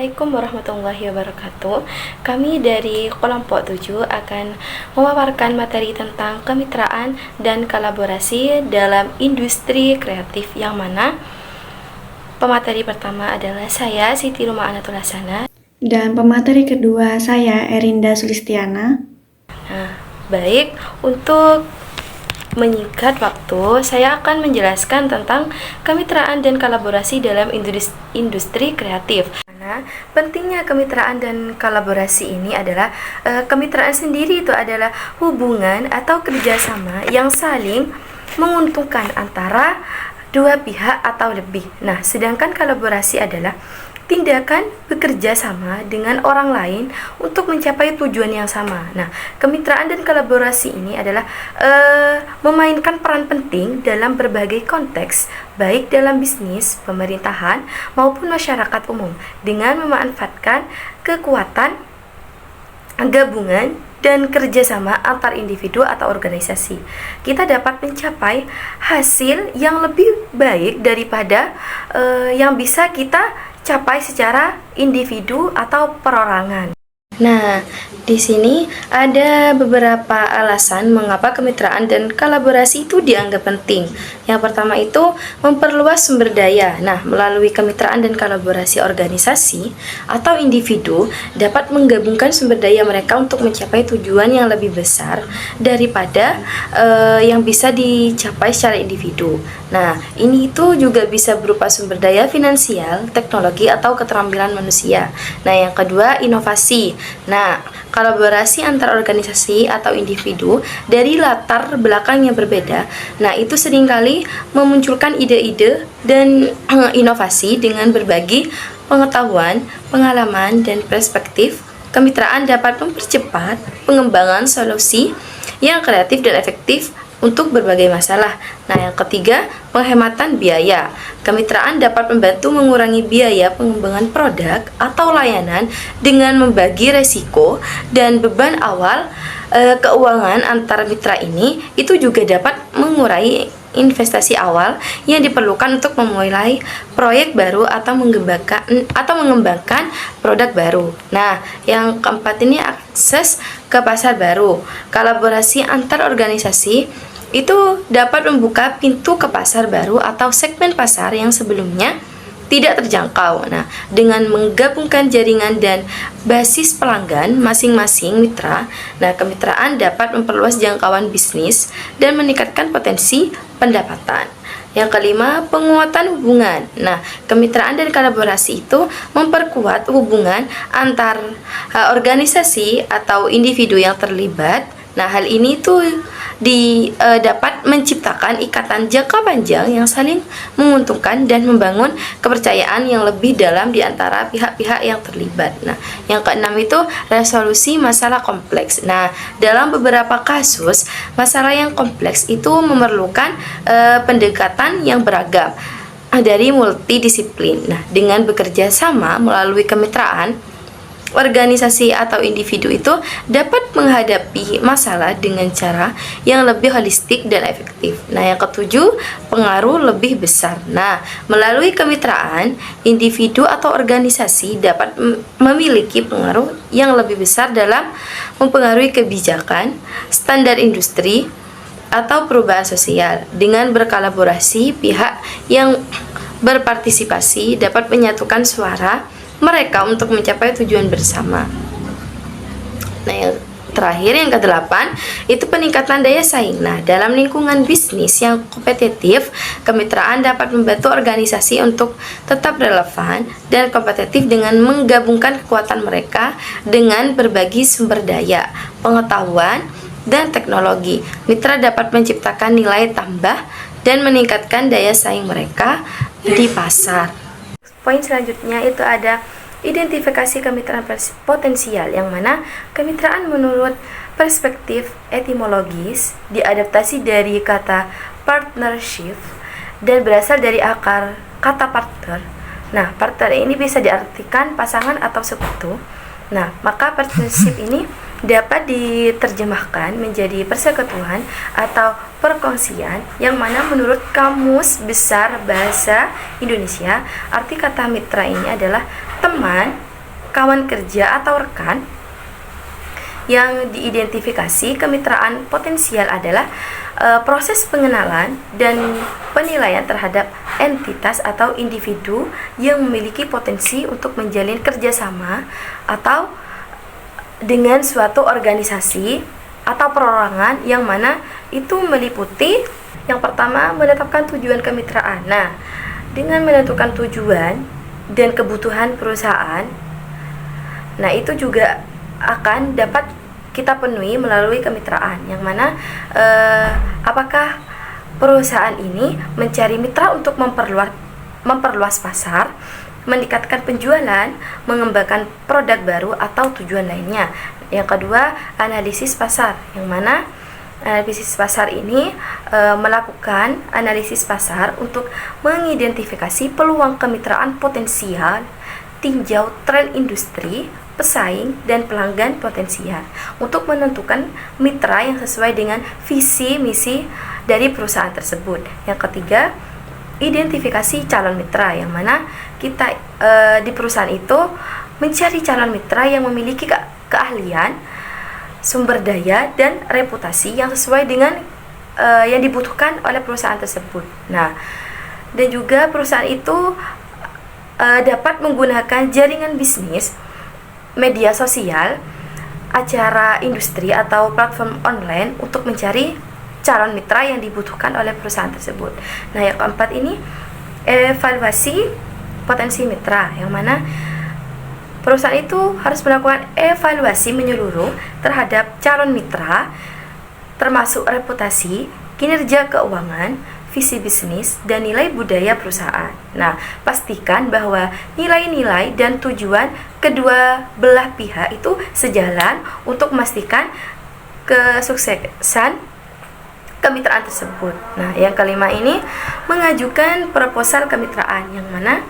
Assalamualaikum warahmatullahi wabarakatuh. Kami dari kelompok 7 akan memaparkan materi tentang kemitraan dan kolaborasi dalam industri kreatif, yang mana pemateri pertama adalah saya, Siti Ruma Anatul Hasana. Dan pemateri kedua saya, Erinda Sulistiana. Baik, untuk menyingkat waktu, saya akan menjelaskan tentang kemitraan dan kolaborasi dalam industri kreatif. Pentingnya kemitraan dan kolaborasi ini adalah kemitraan sendiri itu adalah hubungan atau kerjasama yang saling menguntungkan antara dua pihak atau lebih. Nah, sedangkan kolaborasi adalah tindakan bekerja sama dengan orang lain untuk mencapai tujuan yang sama. Nah, kemitraan dan kolaborasi ini adalah memainkan peran penting dalam berbagai konteks, baik dalam bisnis, pemerintahan, maupun masyarakat umum, dengan memanfaatkan kekuatan gabungan dan kerjasama antar individu atau organisasi. Kita dapat mencapai hasil yang lebih baik daripada yang bisa kita capai secara individu atau perorangan. Nah, di sini ada beberapa alasan mengapa kemitraan dan kolaborasi itu dianggap penting. Yang pertama itu memperluas sumber daya. Nah, melalui kemitraan dan kolaborasi, organisasi atau individu dapat menggabungkan sumber daya mereka untuk mencapai tujuan yang lebih besar daripada yang bisa dicapai secara individu. Nah, ini itu juga bisa berupa sumber daya finansial, teknologi, atau keterampilan manusia. Nah, yang kedua, inovasi. Nah, kolaborasi antar organisasi atau individu dari latar belakang yang berbeda. Nah, itu seringkali memunculkan ide-ide dan inovasi dengan berbagi pengetahuan, pengalaman, dan perspektif. Kemitraan dapat mempercepat pengembangan solusi yang kreatif dan efektif untuk berbagai masalah. Nah, yang ketiga, penghematan biaya. Kemitraan dapat membantu mengurangi biaya pengembangan produk atau layanan dengan membagi resiko dan beban awal keuangan antar mitra ini. Itu juga dapat mengurangi investasi awal yang diperlukan untuk memulai proyek baru atau mengembangkan produk baru. Nah, yang keempat ini akses ke pasar baru. Kolaborasi antar organisasi itu dapat membuka pintu ke pasar baru atau segmen pasar yang sebelumnya tidak terjangkau. Nah, dengan menggabungkan jaringan dan basis pelanggan masing-masing mitra, nah, kemitraan dapat memperluas jangkauan bisnis dan meningkatkan potensi pendapatan. Yang kelima, penguatan hubungan. Nah, kemitraan dan kolaborasi itu memperkuat hubungan antar organisasi atau individu yang terlibat. Nah, hal ini tuh dapat menciptakan ikatan jangka panjang yang saling menguntungkan dan membangun kepercayaan yang lebih dalam di antara pihak-pihak yang terlibat. Nah, yang keenam itu resolusi masalah kompleks. Nah, dalam beberapa kasus, masalah yang kompleks itu memerlukan pendekatan yang beragam dari multidisiplin. Nah, dengan bekerja sama melalui kemitraan, organisasi atau individu itu dapat menghadapi masalah dengan cara yang lebih holistik dan efektif. Nah, yang ketujuh, pengaruh lebih besar. Nah, melalui kemitraan, individu atau organisasi dapat memiliki pengaruh yang lebih besar dalam mempengaruhi kebijakan, standar industri, atau perubahan sosial. Dengan berkolaborasi, pihak yang berpartisipasi dapat menyatukan suara mereka untuk mencapai tujuan bersama. Nah, yang terakhir, yang kedelapan, itu peningkatan daya saing. Nah, dalam lingkungan bisnis yang kompetitif, kemitraan dapat membantu organisasi untuk tetap relevan dan kompetitif dengan menggabungkan kekuatan mereka dengan berbagi sumber daya, pengetahuan, dan teknologi. Mitra dapat menciptakan nilai tambah dan meningkatkan daya saing mereka di pasar. Poin selanjutnya itu ada identifikasi kemitraan potensial, yang mana kemitraan menurut perspektif etimologis diadaptasi dari kata partnership dan berasal dari akar kata partner. Nah, partner ini bisa diartikan pasangan atau sekutu. Nah, maka partnership ini dapat diterjemahkan menjadi persekutuan atau perkongsian, yang mana menurut Kamus Besar Bahasa Indonesia, arti kata mitra ini adalah teman, kawan kerja atau rekan. Yang diidentifikasi kemitraan potensial adalah proses pengenalan dan penilaian terhadap entitas atau individu yang memiliki potensi untuk menjalin kerjasama atau dengan suatu organisasi atau perorangan, yang mana itu meliputi yang pertama menetapkan tujuan kemitraan. Nah, dengan menentukan tujuan dan kebutuhan perusahaan, nah itu juga akan dapat kita penuhi melalui kemitraan, yang mana apakah perusahaan ini mencari mitra untuk memperluas pasar, meningkatkan penjualan, mengembangkan produk baru, atau tujuan lainnya. Yang kedua, analisis pasar, yang mana analisis pasar ini melakukan analisis pasar untuk mengidentifikasi peluang kemitraan potensial, tinjau tren industri, pesaing, dan pelanggan potensial untuk menentukan mitra yang sesuai dengan visi misi dari perusahaan tersebut. Yang ketiga, identifikasi calon mitra, yang mana kita di perusahaan itu mencari calon mitra yang memiliki keahlian, sumber daya, dan reputasi yang sesuai dengan yang dibutuhkan oleh perusahaan tersebut. Nah, dan juga perusahaan itu dapat menggunakan jaringan bisnis, media sosial, acara industri, atau platform online untuk mencari calon mitra yang dibutuhkan oleh perusahaan tersebut. Nah, yang keempat ini evaluasi potensi mitra, yang mana perusahaan itu harus melakukan evaluasi menyeluruh terhadap calon mitra, termasuk reputasi, kinerja keuangan, visi bisnis, dan nilai budaya perusahaan. Nah, pastikan bahwa nilai-nilai dan tujuan kedua belah pihak itu sejalan untuk memastikan kesuksesan kemitraan tersebut. Nah, yang kelima ini mengajukan proposal kemitraan, yang mana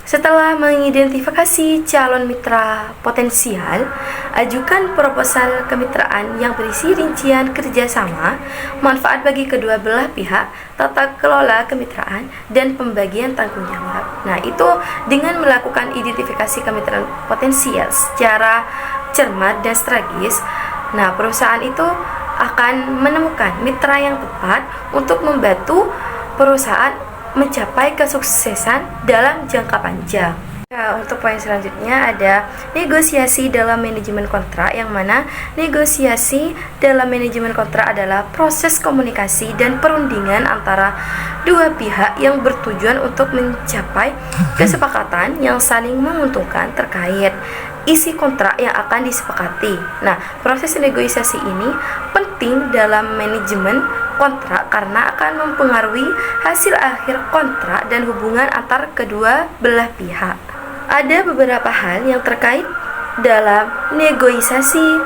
setelah mengidentifikasi calon mitra potensial, ajukan proposal kemitraan yang berisi rincian kerjasama, manfaat bagi kedua belah pihak, tata kelola kemitraan, dan pembagian tanggung jawab. Nah, itu dengan melakukan identifikasi kemitraan potensial secara cermat dan strategis, nah perusahaan itu akan menemukan mitra yang tepat untuk membantu perusahaan mencapai kesuksesan dalam jangka panjang. Nah, untuk poin selanjutnya ada negosiasi dalam manajemen kontrak, yang mana negosiasi dalam manajemen kontrak adalah proses komunikasi dan perundingan antara dua pihak yang bertujuan untuk mencapai kesepakatan yang saling menguntungkan terkait isi kontrak yang akan disepakati. Nah, proses negosiasi ini penting dalam manajemen kontrak karena akan mempengaruhi hasil akhir kontrak dan hubungan antar kedua belah pihak. Ada beberapa hal yang terkait dalam negosiasi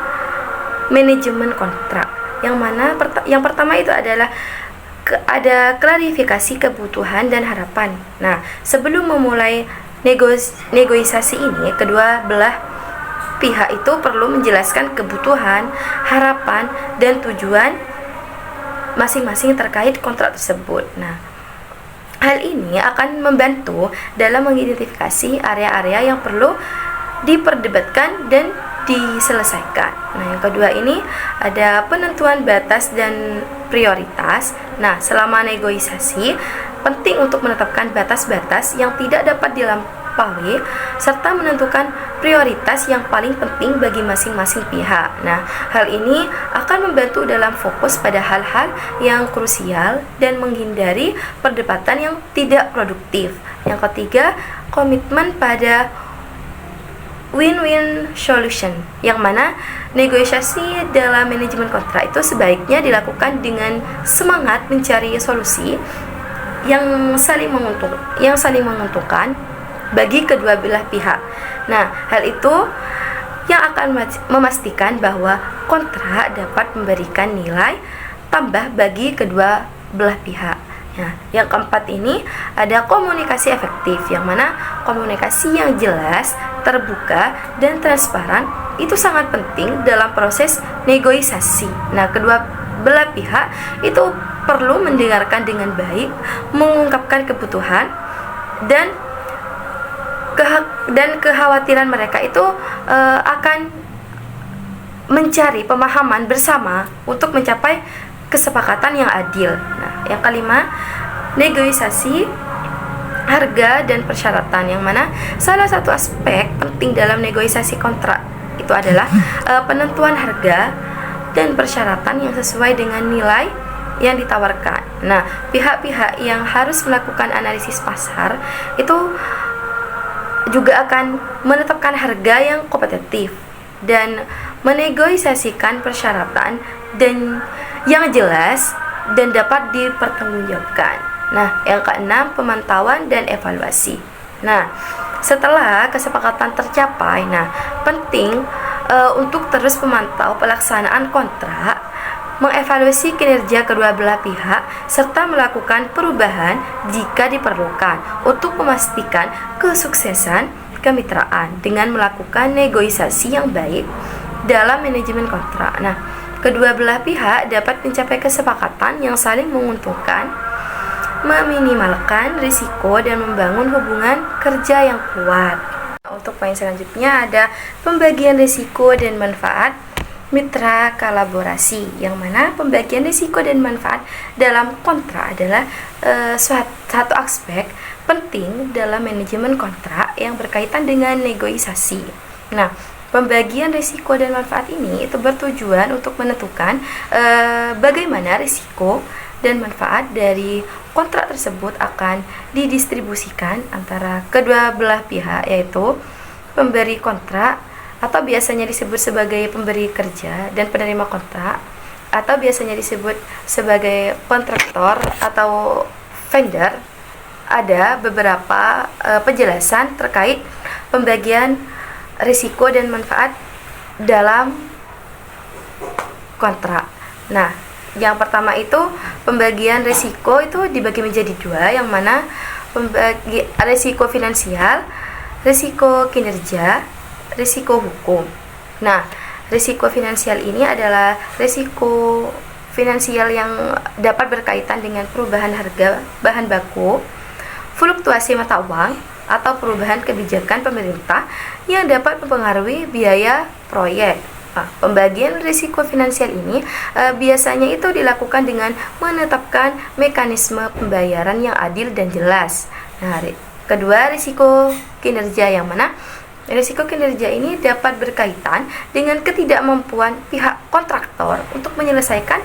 manajemen kontrak, yang mana yang pertama itu adalah ada klarifikasi kebutuhan dan harapan. Nah, sebelum memulai negosiasi ini, kedua belah pihak itu perlu menjelaskan kebutuhan, harapan, dan tujuan masing-masing terkait kontrak tersebut. Nah, hal ini akan membantu dalam mengidentifikasi area-area yang perlu diperdebatkan dan diselesaikan. Nah, yang kedua ini ada penentuan batas dan prioritas. Nah, selama negosiasi penting untuk menetapkan batas-batas yang tidak dapat dilampaui serta menentukan prioritas yang paling penting bagi masing-masing pihak. Nah, hal ini akan membantu dalam fokus pada hal-hal yang krusial dan menghindari perdebatan yang tidak produktif. Yang ketiga, komitmen pada win-win solution, yang mana negosiasi dalam manajemen kontrak itu sebaiknya dilakukan dengan semangat mencari solusi yang saling menguntungkan bagi kedua belah pihak. Nah, hal itu yang akan memastikan bahwa kontrak dapat memberikan nilai tambah bagi kedua belah pihak. Nah, yang keempat ini ada komunikasi efektif, yang mana komunikasi yang jelas, terbuka, dan transparan itu sangat penting dalam proses negosiasi. Nah, kedua belah pihak itu perlu mendengarkan dengan baik, mengungkapkan kebutuhan, dan dan kekhawatiran mereka itu akan mencari pemahaman bersama untuk mencapai kesepakatan yang adil. Nah, yang kelima, negosiasi harga dan persyaratan, yang mana salah satu aspek penting dalam negosiasi kontrak itu adalah penentuan harga dan persyaratan yang sesuai dengan nilai yang ditawarkan. Nah, pihak-pihak yang harus melakukan analisis pasar itu juga akan menetapkan harga yang kompetitif dan menegosiasikan persyaratan dan yang jelas dan dapat dipertanggungjawabkan. Nah, yang keenam, pemantauan dan evaluasi. Nah, setelah kesepakatan tercapai, penting untuk terus memantau pelaksanaan kontrak, mengevaluasi kinerja kedua belah pihak, serta melakukan perubahan jika diperlukan untuk memastikan kesuksesan kemitraan dengan melakukan negosiasi yang baik dalam manajemen kontrak. Nah, kedua belah pihak dapat mencapai kesepakatan yang saling menguntungkan, meminimalkan risiko, dan membangun hubungan kerja yang kuat. Untuk poin selanjutnya ada pembagian risiko dan manfaat mitra kolaborasi, yang mana pembagian risiko dan manfaat dalam kontrak adalah satu aspek penting dalam manajemen kontrak yang berkaitan dengan negosiasi. Nah, pembagian risiko dan manfaat ini itu bertujuan untuk menentukan bagaimana risiko dan manfaat dari kontrak tersebut akan didistribusikan antara kedua belah pihak, yaitu pemberi kontrak atau biasanya disebut sebagai pemberi kerja dan penerima kontrak, atau biasanya disebut sebagai kontraktor atau vendor. Ada beberapa penjelasan terkait pembagian risiko dan manfaat dalam kontrak. Nah, yang pertama itu pembagian risiko itu dibagi menjadi dua, yang mana risiko finansial, risiko kinerja, risiko hukum. Nah, risiko finansial ini adalah risiko finansial yang dapat berkaitan dengan perubahan harga bahan baku, fluktuasi mata uang, atau perubahan kebijakan pemerintah yang dapat mempengaruhi biaya proyek. Nah, pembagian risiko finansial ini biasanya itu dilakukan dengan menetapkan mekanisme pembayaran yang adil dan jelas. Nah, kedua, risiko kinerja, yang mana risiko kinerja ini dapat berkaitan dengan ketidakmampuan pihak kontraktor untuk menyelesaikan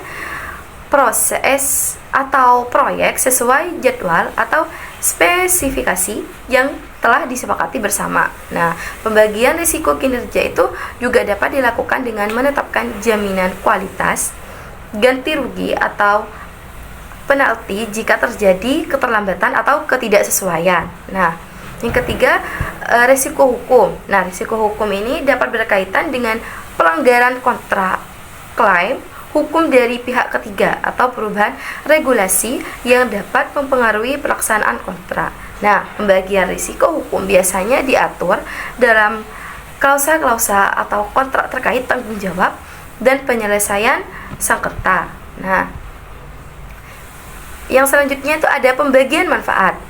proses atau proyek sesuai jadwal atau spesifikasi yang telah disepakati bersama. Nah, pembagian risiko kinerja itu juga dapat dilakukan dengan menetapkan jaminan kualitas, ganti rugi, atau penalti jika terjadi keterlambatan atau ketidaksesuaian. Nah, yang ketiga, risiko hukum. Nah, risiko hukum ini dapat berkaitan dengan pelanggaran kontrak, klaim hukum dari pihak ketiga, atau perubahan regulasi yang dapat mempengaruhi pelaksanaan kontrak. Nah, pembagian risiko hukum biasanya diatur dalam klausa-klausa atau kontrak terkait tanggung jawab dan penyelesaian sengketa. Nah, yang selanjutnya itu ada pembagian manfaat.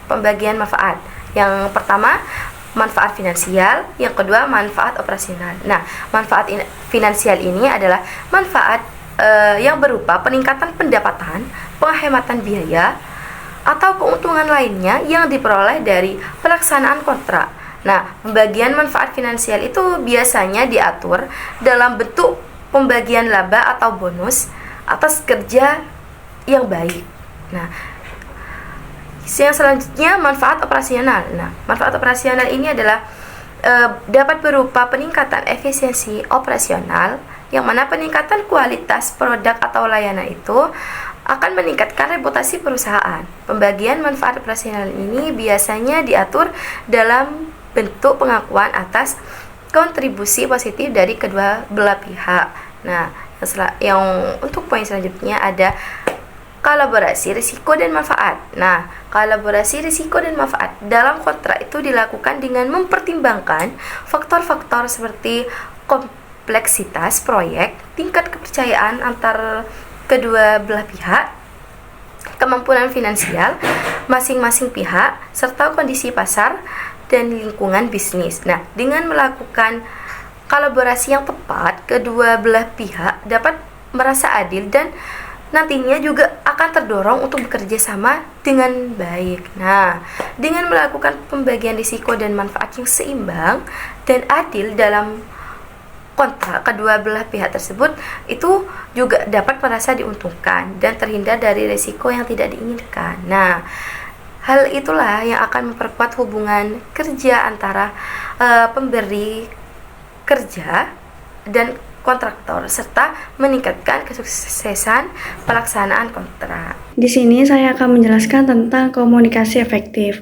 Pembagian manfaat. Yang pertama, manfaat finansial, yang kedua manfaat operasional. Nah, manfaat finansial ini adalah manfaat yang berupa peningkatan pendapatan, penghematan biaya, atau keuntungan lainnya yang diperoleh dari pelaksanaan kontrak. Nah, pembagian manfaat finansial itu biasanya diatur dalam bentuk pembagian laba atau bonus atas kerja yang baik. Nah, yang selanjutnya manfaat operasional. Nah, manfaat operasional ini adalah dapat berupa peningkatan efisiensi operasional, yang mana peningkatan kualitas produk atau layanan itu akan meningkatkan reputasi perusahaan. Pembagian manfaat operasional ini biasanya diatur dalam bentuk pengakuan atas kontribusi positif dari kedua belah pihak. Nah, yang untuk poin selanjutnya ada kolaborasi risiko dan manfaat. Nah, kolaborasi risiko dan manfaat dalam kontrak itu dilakukan dengan mempertimbangkan faktor-faktor seperti kompleksitas proyek, tingkat kepercayaan antar kedua belah pihak, kemampuan finansial masing-masing pihak, serta kondisi pasar dan lingkungan bisnis. Nah, dengan melakukan kolaborasi yang tepat, kedua belah pihak dapat merasa adil dan nantinya juga akan terdorong untuk bekerja sama dengan baik. Nah, dengan melakukan pembagian risiko dan manfaat yang seimbang dan adil dalam kontrak, kedua belah pihak tersebut itu juga dapat merasa diuntungkan dan terhindar dari risiko yang tidak diinginkan. Nah, hal itulah yang akan memperkuat hubungan kerja antara pemberi kerja dan kontraktor serta meningkatkan kesuksesan pelaksanaan kontrak. Di sini saya akan menjelaskan tentang komunikasi efektif.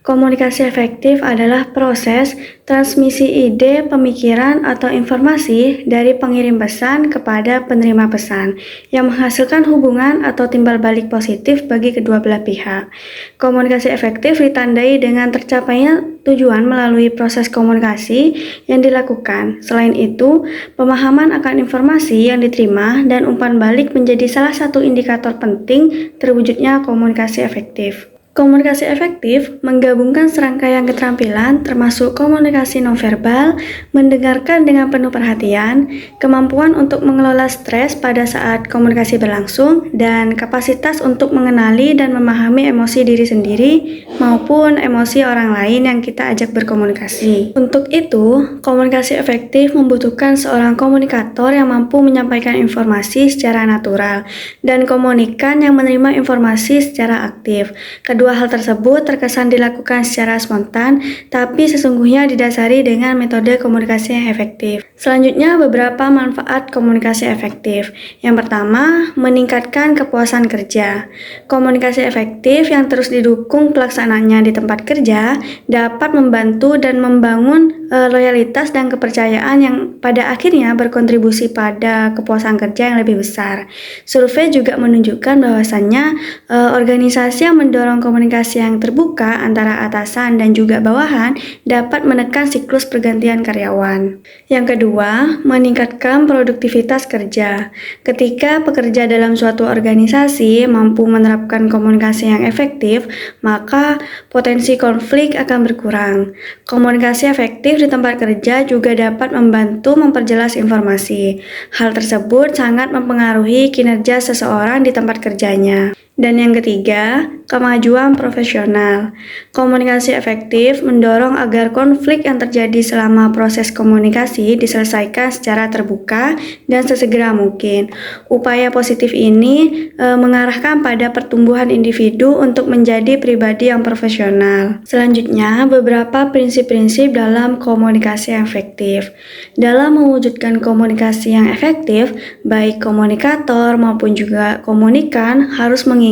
Komunikasi efektif adalah proses transmisi ide, pemikiran, atau informasi dari pengirim pesan kepada penerima pesan yang menghasilkan hubungan atau timbal balik positif bagi kedua belah pihak. Komunikasi efektif ditandai dengan tercapainya tujuan melalui proses komunikasi yang dilakukan. Selain itu, pemahaman akan informasi yang diterima dan umpan balik menjadi salah satu indikator penting terwujudnya komunikasi efektif. Komunikasi efektif menggabungkan serangkaian keterampilan termasuk komunikasi nonverbal, mendengarkan dengan penuh perhatian, kemampuan untuk mengelola stres pada saat komunikasi berlangsung, dan kapasitas untuk mengenali dan memahami emosi diri sendiri maupun emosi orang lain yang kita ajak berkomunikasi. Untuk itu, komunikasi efektif membutuhkan seorang komunikator yang mampu menyampaikan informasi secara natural dan komunikan yang menerima informasi secara aktif. Kedua hal tersebut terkesan dilakukan secara spontan, tapi sesungguhnya didasari dengan metode komunikasi yang efektif. Selanjutnya, beberapa manfaat komunikasi efektif. Yang pertama, meningkatkan kepuasan kerja. Komunikasi efektif yang terus didukung pelaksanaannya di tempat kerja dapat membantu dan membangun loyalitas dan kepercayaan yang pada akhirnya berkontribusi pada kepuasan kerja yang lebih besar. Survei juga menunjukkan bahwasannya organisasi yang mendorong komunikasi yang terbuka antara atasan dan juga bawahan dapat menekan siklus pergantian karyawan. Yang kedua, meningkatkan produktivitas kerja. Ketika pekerja dalam suatu organisasi mampu menerapkan komunikasi yang efektif, maka potensi konflik akan berkurang. Komunikasi efektif di tempat kerja juga dapat membantu memperjelas informasi. Hal tersebut sangat mempengaruhi kinerja seseorang di tempat kerjanya. Dan yang ketiga, kemajuan profesional. Komunikasi efektif mendorong agar konflik yang terjadi selama proses komunikasi diselesaikan secara terbuka dan sesegera mungkin. Upaya positif ini mengarahkan pada pertumbuhan individu untuk menjadi pribadi yang profesional. Selanjutnya, beberapa prinsip-prinsip dalam komunikasi yang efektif. Dalam mewujudkan komunikasi yang efektif, baik komunikator maupun juga komunikan harus mengingat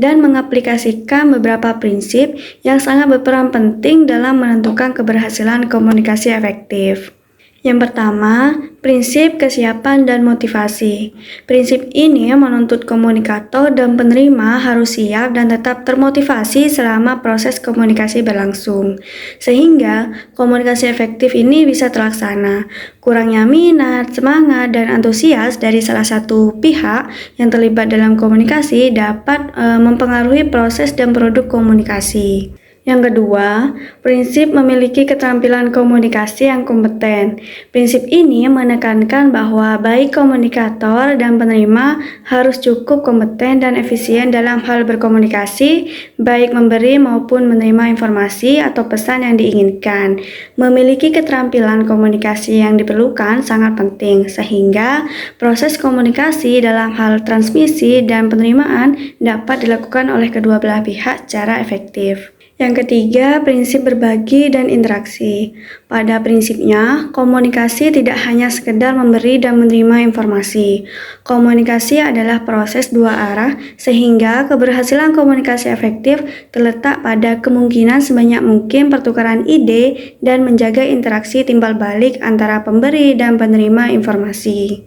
dan mengaplikasikan beberapa prinsip yang sangat berperan penting dalam menentukan keberhasilan komunikasi efektif. Yang pertama, prinsip kesiapan dan motivasi. Prinsip ini menuntut komunikator dan penerima harus siap dan tetap termotivasi selama proses komunikasi berlangsung, sehingga komunikasi efektif ini bisa terlaksana. Kurangnya minat, semangat, dan antusias dari salah satu pihak yang terlibat dalam komunikasi dapat mempengaruhi proses dan produk komunikasi. Yang kedua, prinsip memiliki keterampilan komunikasi yang kompeten. Prinsip ini menekankan bahwa baik komunikator dan penerima harus cukup kompeten dan efisien dalam hal berkomunikasi, baik memberi maupun menerima informasi atau pesan yang diinginkan. Memiliki keterampilan komunikasi yang diperlukan sangat penting, sehingga proses komunikasi dalam hal transmisi dan penerimaan dapat dilakukan oleh kedua belah pihak secara efektif. Yang ketiga, prinsip berbagi dan interaksi. Pada prinsipnya, komunikasi tidak hanya sekedar memberi dan menerima informasi. Komunikasi adalah proses dua arah, sehingga keberhasilan komunikasi efektif terletak pada kemungkinan sebanyak mungkin pertukaran ide dan menjaga interaksi timbal balik antara pemberi dan penerima informasi.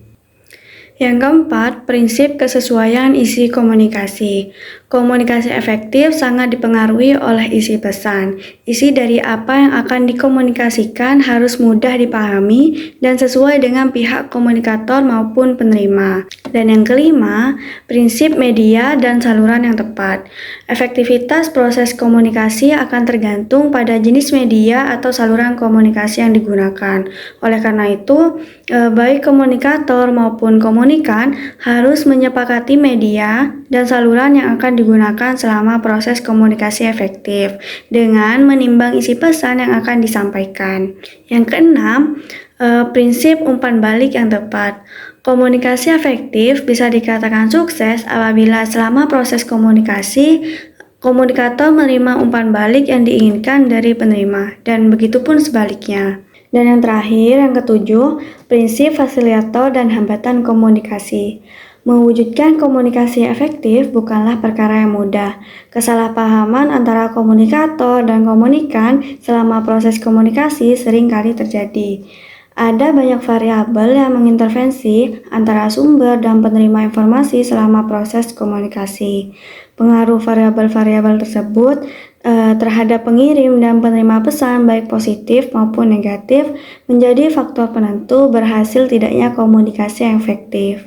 Yang keempat, prinsip kesesuaian isi komunikasi. Komunikasi efektif sangat dipengaruhi oleh isi pesan. Isi dari apa yang akan dikomunikasikan harus mudah dipahami dan sesuai dengan pihak komunikator maupun penerima. Dan yang kelima, prinsip media dan saluran yang tepat. Efektivitas proses komunikasi akan tergantung pada jenis media atau saluran komunikasi yang digunakan. Oleh karena itu, baik komunikator maupun komunikan harus menyepakati media dan saluran yang akan digunakan selama proses komunikasi efektif dengan menimbang isi pesan yang akan disampaikan. Yang keenam, prinsip umpan balik yang tepat. Komunikasi efektif bisa dikatakan sukses apabila selama proses komunikasi, komunikator menerima umpan balik yang diinginkan dari penerima, dan begitupun sebaliknya. Dan yang terakhir, yang ketujuh, prinsip fasilitator dan hambatan komunikasi. Mewujudkan komunikasi efektif bukanlah perkara yang mudah. Kesalahpahaman antara komunikator dan komunikan selama proses komunikasi sering kali terjadi. Ada banyak variabel yang mengintervensi antara sumber dan penerima informasi selama proses komunikasi. Pengaruh variabel-variabel tersebut terhadap pengirim dan penerima pesan baik positif maupun negatif menjadi faktor penentu berhasil tidaknya komunikasi yang efektif.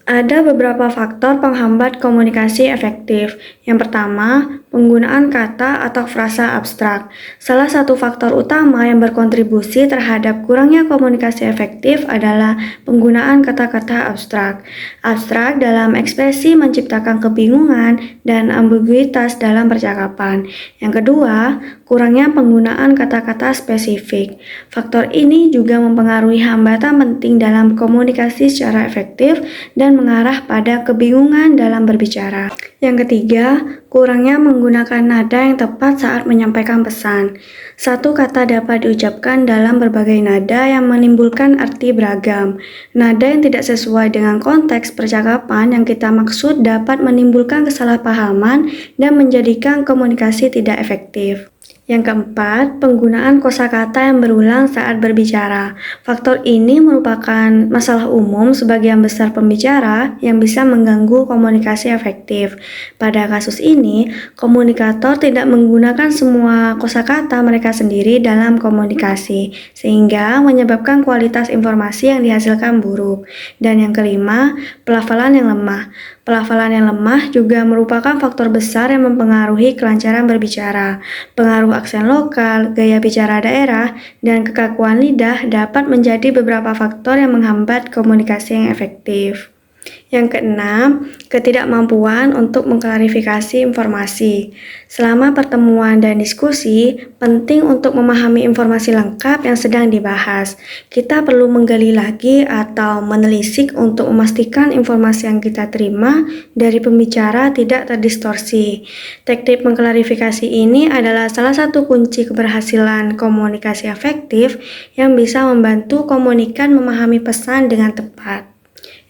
Ada beberapa faktor penghambat komunikasi efektif. Yang pertama, penggunaan kata atau frasa abstrak. Salah satu faktor utama yang berkontribusi terhadap kurangnya komunikasi efektif adalah penggunaan kata-kata abstrak. Abstrak dalam ekspresi menciptakan kebingungan dan ambiguitas dalam percakapan. Yang kedua, kurangnya penggunaan kata-kata spesifik. Faktor ini juga mempengaruhi hambatan penting dalam komunikasi secara efektif dan mengarah pada kebingungan dalam berbicara. Yang ketiga, kurangnya menggunakan nada yang tepat saat menyampaikan pesan. Satu kata dapat diucapkan dalam berbagai nada yang menimbulkan arti beragam. Nada yang tidak sesuai dengan konteks percakapan yang kita maksud dapat menimbulkan kesalahpahaman dan menjadikan komunikasi tidak efektif. Yang keempat, penggunaan kosakata yang berulang saat berbicara. Faktor ini merupakan masalah umum sebagian besar pembicara yang bisa mengganggu komunikasi efektif. Pada kasus ini, komunikator tidak menggunakan semua kosakata mereka sendiri dalam komunikasi, sehingga menyebabkan kualitas informasi yang dihasilkan buruk. Dan yang kelima, pelafalan yang lemah. Pelafalan yang lemah juga merupakan faktor besar yang mempengaruhi kelancaran berbicara. Pengaruh aksen lokal, gaya bicara daerah, dan kekakuan lidah dapat menjadi beberapa faktor yang menghambat komunikasi yang efektif. Yang keenam, ketidakmampuan untuk mengklarifikasi informasi. Selama pertemuan dan diskusi, penting untuk memahami informasi lengkap yang sedang dibahas. Kita perlu menggali lagi atau menelisik untuk memastikan informasi yang kita terima dari pembicara tidak terdistorsi. Teknik mengklarifikasi ini adalah salah satu kunci keberhasilan komunikasi efektif yang bisa membantu komunikan memahami pesan dengan tepat.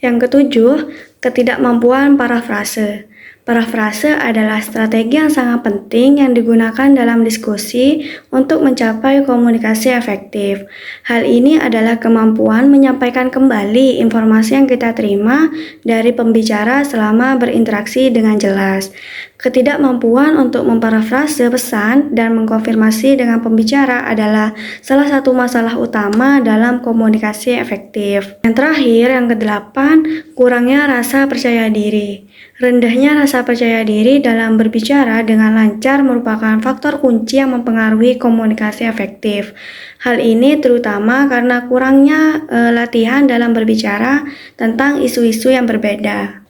Yang ketujuh, ketidakmampuan parafrase. Parafrase adalah strategi yang sangat penting yang digunakan dalam diskusi untuk mencapai komunikasi efektif. Hal ini adalah kemampuan menyampaikan kembali informasi yang kita terima dari pembicara selama berinteraksi dengan jelas. Ketidakmampuan untuk memparafrase pesan dan mengkonfirmasi dengan pembicara adalah salah satu masalah utama dalam komunikasi efektif. Yang terakhir, yang kedelapan, kurangnya rasa percaya diri. Rendahnya rasa percaya diri dalam berbicara dengan lancar merupakan faktor kunci yang mempengaruhi komunikasi efektif. Hal ini terutama karena kurangnya latihan dalam berbicara tentang isu-isu yang berbeda.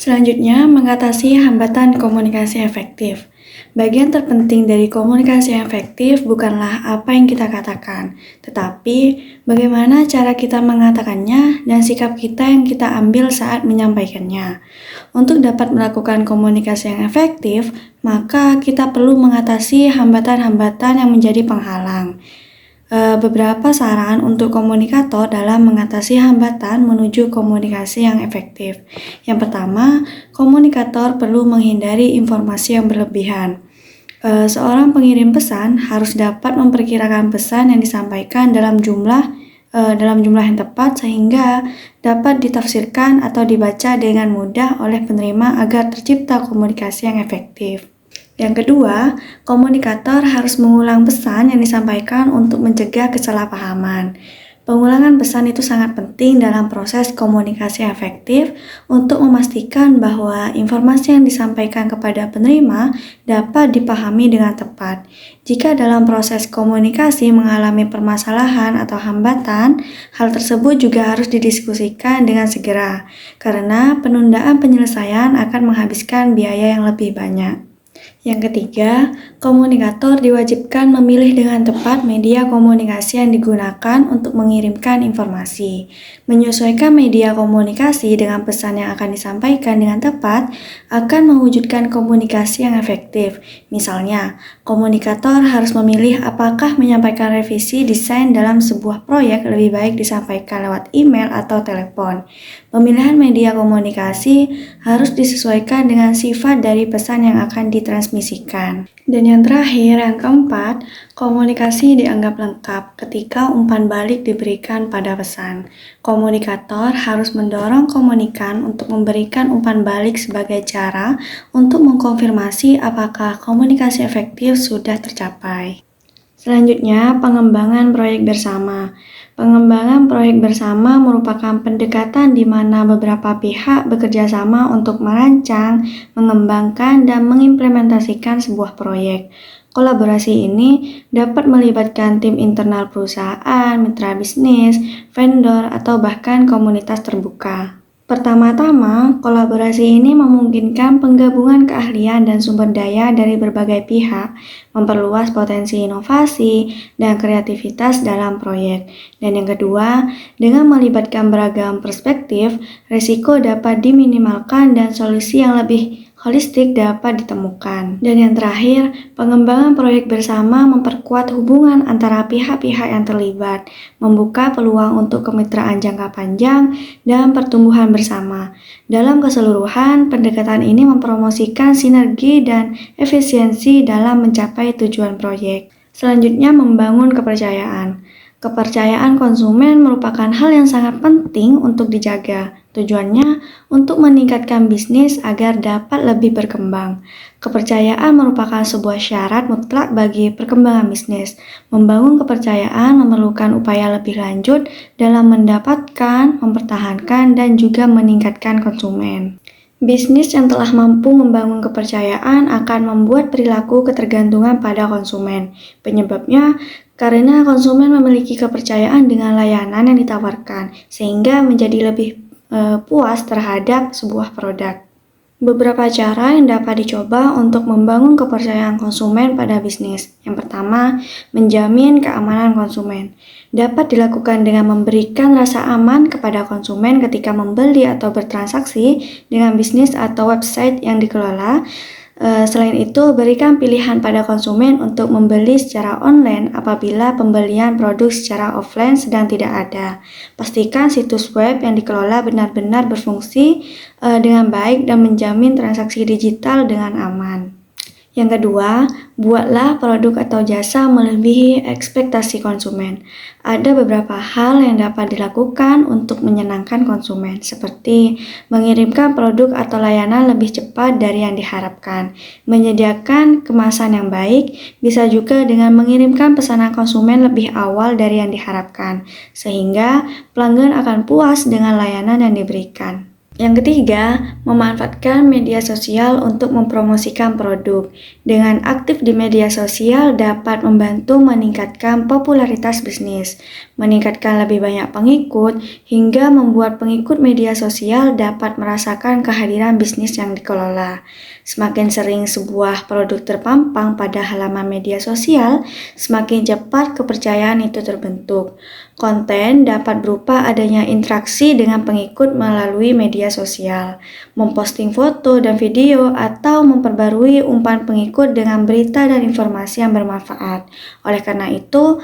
Selanjutnya, mengatasi hambatan komunikasi efektif. Bagian terpenting dari komunikasi yang efektif bukanlah apa yang kita katakan, tetapi bagaimana cara kita mengatakannya dan sikap kita yang kita ambil saat menyampaikannya. Untuk dapat melakukan komunikasi yang efektif, maka kita perlu mengatasi hambatan-hambatan yang menjadi penghalang. Beberapa saran untuk komunikator dalam mengatasi hambatan menuju komunikasi yang efektif. Yang pertama, komunikator perlu menghindari informasi yang berlebihan. Seorang pengirim pesan harus dapat memperkirakan pesan yang disampaikan dalam jumlah dalam jumlah yang tepat sehingga dapat ditafsirkan atau dibaca dengan mudah oleh penerima agar tercipta komunikasi yang efektif. Yang kedua, komunikator harus mengulang pesan yang disampaikan untuk mencegah kesalahpahaman. Pengulangan pesan itu sangat penting dalam proses komunikasi efektif untuk memastikan bahwa informasi yang disampaikan kepada penerima dapat dipahami dengan tepat. Jika dalam proses komunikasi mengalami permasalahan atau hambatan, hal tersebut juga harus didiskusikan dengan segera, karena penundaan penyelesaian akan menghabiskan biaya yang lebih banyak. Yang ketiga, komunikator diwajibkan memilih dengan tepat media komunikasi yang digunakan untuk mengirimkan informasi. Menyesuaikan media komunikasi dengan pesan yang akan disampaikan dengan tepat akan mewujudkan komunikasi yang efektif. Misalnya, komunikator harus memilih apakah menyampaikan revisi desain dalam sebuah proyek lebih baik disampaikan lewat email atau telepon. Pemilihan media komunikasi harus disesuaikan dengan sifat dari pesan yang akan ditransmisikan. Dan yang terakhir, yang keempat, komunikasi dianggap lengkap ketika umpan balik diberikan pada pesan. Komunikator harus mendorong komunikan untuk memberikan umpan balik sebagai cara untuk mengkonfirmasi apakah komunikasi efektif sudah tercapai. Selanjutnya, pengembangan proyek bersama. Pengembangan proyek bersama merupakan pendekatan di mana beberapa pihak bekerja sama untuk merancang, mengembangkan, dan mengimplementasikan sebuah proyek. Kolaborasi ini dapat melibatkan tim internal perusahaan, mitra bisnis, vendor, atau bahkan komunitas terbuka. Pertama-tama, kolaborasi ini memungkinkan penggabungan keahlian dan sumber daya dari berbagai pihak, memperluas potensi inovasi dan kreativitas dalam proyek. Dan yang kedua, dengan melibatkan beragam perspektif, risiko dapat diminimalkan dan solusi yang lebih holistik dapat ditemukan. Dan yang terakhir, pengembangan proyek bersama memperkuat hubungan antara pihak-pihak yang terlibat, membuka peluang untuk kemitraan jangka panjang dan pertumbuhan bersama. Dalam keseluruhan, pendekatan ini mempromosikan sinergi dan efisiensi dalam mencapai tujuan proyek. Selanjutnya, membangun kepercayaan. Kepercayaan konsumen merupakan hal yang sangat penting untuk dijaga. Tujuannya untuk meningkatkan bisnis agar dapat lebih berkembang. Kepercayaan merupakan sebuah syarat mutlak bagi perkembangan bisnis. Membangun kepercayaan memerlukan upaya lebih lanjut dalam mendapatkan, mempertahankan, dan juga meningkatkan konsumen. Bisnis yang telah mampu membangun kepercayaan akan membuat perilaku ketergantungan pada konsumen. Penyebabnya karena konsumen memiliki kepercayaan dengan layanan yang ditawarkan, sehingga menjadi lebih puas terhadap sebuah produk. Beberapa cara yang dapat dicoba untuk membangun kepercayaan konsumen pada bisnis. Yang pertama, menjamin keamanan konsumen. Dapat dilakukan dengan memberikan rasa aman kepada konsumen ketika membeli atau bertransaksi dengan bisnis atau website yang dikelola. Selain itu, berikan pilihan pada konsumen untuk membeli secara online apabila pembelian produk secara offline sedang tidak ada. Pastikan situs web yang dikelola benar-benar berfungsi dengan baik dan menjamin transaksi digital dengan aman. Yang kedua, buatlah produk atau jasa melebihi ekspektasi konsumen. Ada beberapa hal yang dapat dilakukan untuk menyenangkan konsumen, seperti mengirimkan produk atau layanan lebih cepat dari yang diharapkan, menyediakan kemasan yang baik, bisa juga dengan mengirimkan pesanan konsumen lebih awal dari yang diharapkan, sehingga pelanggan akan puas dengan layanan yang diberikan. Yang ketiga, memanfaatkan media sosial untuk mempromosikan produk. Dengan aktif di media sosial dapat membantu meningkatkan popularitas bisnis, meningkatkan lebih banyak pengikut, hingga membuat pengikut media sosial dapat merasakan kehadiran bisnis yang dikelola. Semakin sering sebuah produk terpampang pada halaman media sosial, semakin cepat kepercayaan itu terbentuk. Konten dapat berupa adanya interaksi dengan pengikut melalui media sosial, memposting foto dan video, atau memperbarui umpan pengikut dengan berita dan informasi yang bermanfaat. Oleh karena itu,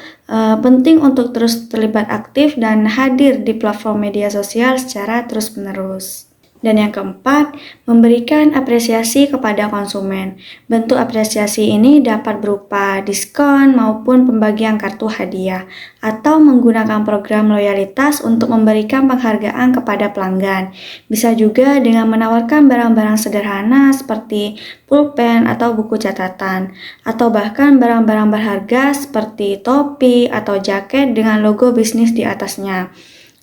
penting untuk terus terlibat aktif dan hadir di platform media sosial secara terus-menerus. Dan yang keempat, memberikan apresiasi kepada konsumen. Bentuk apresiasi ini dapat berupa diskon maupun pembagian kartu hadiah, atau menggunakan program loyalitas untuk memberikan penghargaan kepada pelanggan. Bisa juga dengan menawarkan barang-barang sederhana seperti pulpen atau buku catatan, atau bahkan barang-barang berharga seperti topi atau jaket dengan logo bisnis di atasnya.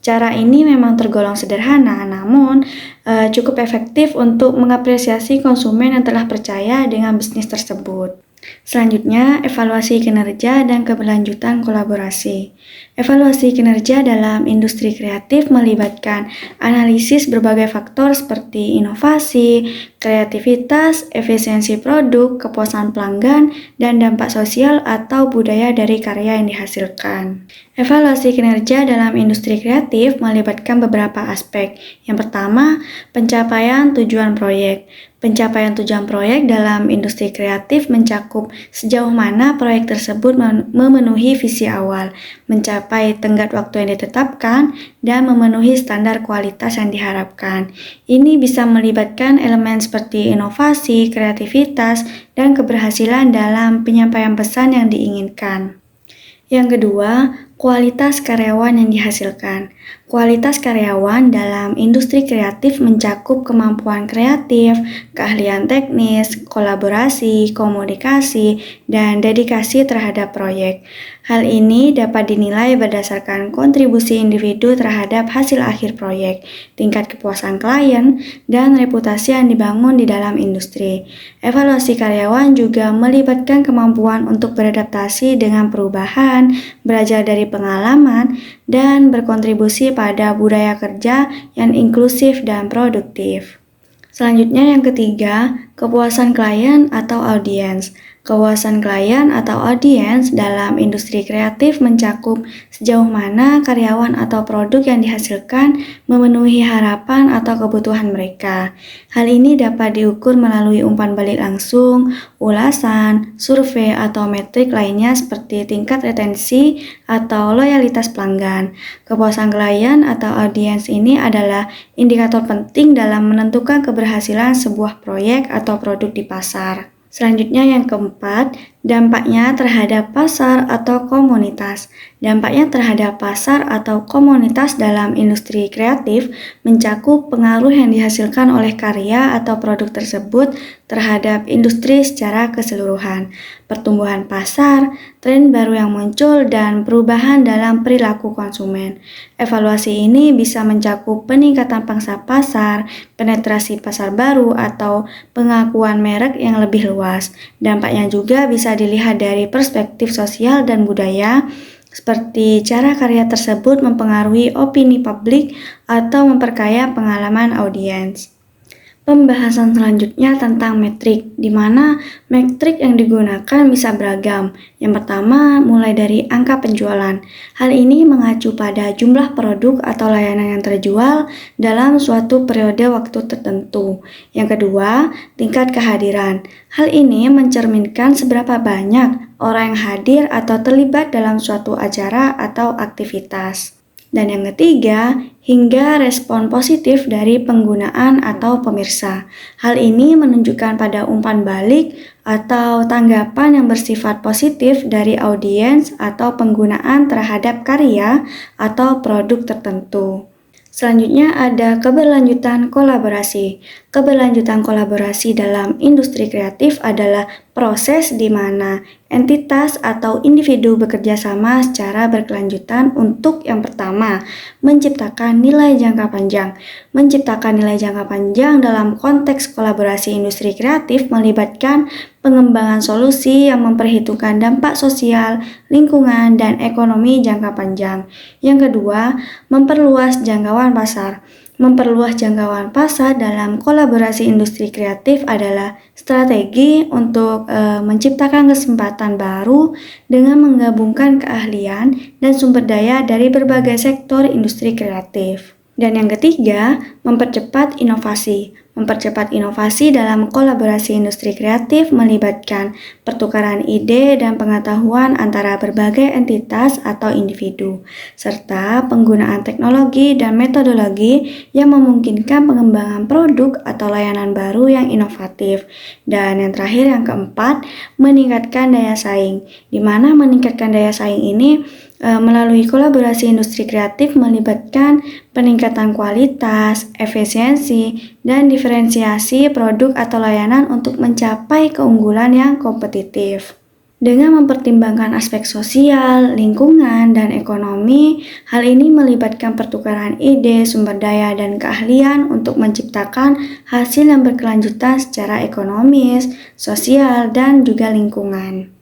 Cara ini memang tergolong sederhana, namun cukup efektif untuk mengapresiasi konsumen yang telah percaya dengan bisnis tersebut. Selanjutnya, evaluasi kinerja dan keberlanjutan kolaborasi. Evaluasi kinerja dalam industri kreatif melibatkan analisis berbagai faktor seperti inovasi, kreativitas, efisiensi produk, kepuasan pelanggan, dan dampak sosial atau budaya dari karya yang dihasilkan. Evaluasi kinerja dalam industri kreatif melibatkan beberapa aspek. Yang pertama, pencapaian tujuan proyek. Pencapaian tujuan proyek dalam industri kreatif mencakup sejauh mana proyek tersebut memenuhi visi awal, mencapai tenggat waktu yang ditetapkan, dan memenuhi standar kualitas yang diharapkan. Ini bisa melibatkan elemen seperti inovasi, kreativitas, dan keberhasilan dalam penyampaian pesan yang diinginkan. Yang kedua, kualitas karyawan yang dihasilkan. Kualitas karyawan dalam industri kreatif mencakup kemampuan kreatif, keahlian teknis, kolaborasi, komunikasi, dan dedikasi terhadap proyek. Hal ini dapat dinilai berdasarkan kontribusi individu terhadap hasil akhir proyek, tingkat kepuasan klien, dan reputasi yang dibangun di dalam industri. Evaluasi karyawan juga melibatkan kemampuan untuk beradaptasi dengan perubahan, belajar dari pengalaman, dan berkontribusi pada budaya kerja yang inklusif dan produktif. Selanjutnya yang ketiga, kepuasan klien atau audiens. Kepuasan klien atau audiens dalam industri kreatif mencakup sejauh mana karyawan atau produk yang dihasilkan memenuhi harapan atau kebutuhan mereka. Hal ini dapat diukur melalui umpan balik langsung, ulasan, survei, atau metrik lainnya seperti tingkat retensi atau loyalitas pelanggan. Kepuasan klien atau audiens ini adalah indikator penting dalam menentukan keberhasilan sebuah proyek atau produk di pasar. Selanjutnya yang keempat, dampaknya terhadap pasar atau komunitas. Dampaknya terhadap pasar atau komunitas dalam industri kreatif mencakup pengaruh yang dihasilkan oleh karya atau produk tersebut terhadap industri secara keseluruhan, pertumbuhan pasar, tren baru yang muncul, dan perubahan dalam perilaku konsumen. Evaluasi ini bisa mencakup peningkatan pangsa pasar, penetrasi pasar baru, atau pengakuan merek yang lebih luas. Dampaknya juga bisa dilihat dari perspektif sosial dan budaya, seperti cara karya tersebut mempengaruhi opini publik atau memperkaya pengalaman audiens. Pembahasan selanjutnya tentang metrik, di mana metrik yang digunakan bisa beragam. Yang pertama, mulai dari angka penjualan. Hal ini mengacu pada jumlah produk atau layanan yang terjual dalam suatu periode waktu tertentu. Yang kedua, tingkat kehadiran. Hal ini mencerminkan seberapa banyak orang yang hadir atau terlibat dalam suatu acara atau aktivitas. Dan yang ketiga, hingga respon positif dari penggunaan atau pemirsa. Hal ini menunjukkan pada umpan balik atau tanggapan yang bersifat positif dari audiens atau penggunaan terhadap karya atau produk tertentu. Selanjutnya ada keberlanjutan kolaborasi. Keberlanjutan kolaborasi dalam industri kreatif adalah proses di mana entitas atau individu bekerja sama secara berkelanjutan untuk yang pertama, menciptakan nilai jangka panjang. Menciptakan nilai jangka panjang dalam konteks kolaborasi industri kreatif melibatkan pengembangan solusi yang memperhitungkan dampak sosial, lingkungan, dan ekonomi jangka panjang. Yang kedua, memperluas jangkauan pasar. Memperluas jangkauan pasar dalam kolaborasi industri kreatif adalah strategi untuk menciptakan kesempatan baru dengan menggabungkan keahlian dan sumber daya dari berbagai sektor industri kreatif. Dan yang ketiga, mempercepat inovasi. Mempercepat inovasi dalam kolaborasi industri kreatif melibatkan pertukaran ide dan pengetahuan antara berbagai entitas atau individu, serta penggunaan teknologi dan metodologi yang memungkinkan pengembangan produk atau layanan baru yang inovatif. Dan yang terakhir, yang keempat, meningkatkan daya saing, di mana meningkatkan daya saing ini melalui kolaborasi industri kreatif melibatkan peningkatan kualitas, efisiensi, dan diferensiasi produk atau layanan untuk mencapai keunggulan yang kompetitif. Dengan mempertimbangkan aspek sosial, lingkungan, dan ekonomi, hal ini melibatkan pertukaran ide, sumber daya, dan keahlian untuk menciptakan hasil yang berkelanjutan secara ekonomis, sosial, dan juga lingkungan.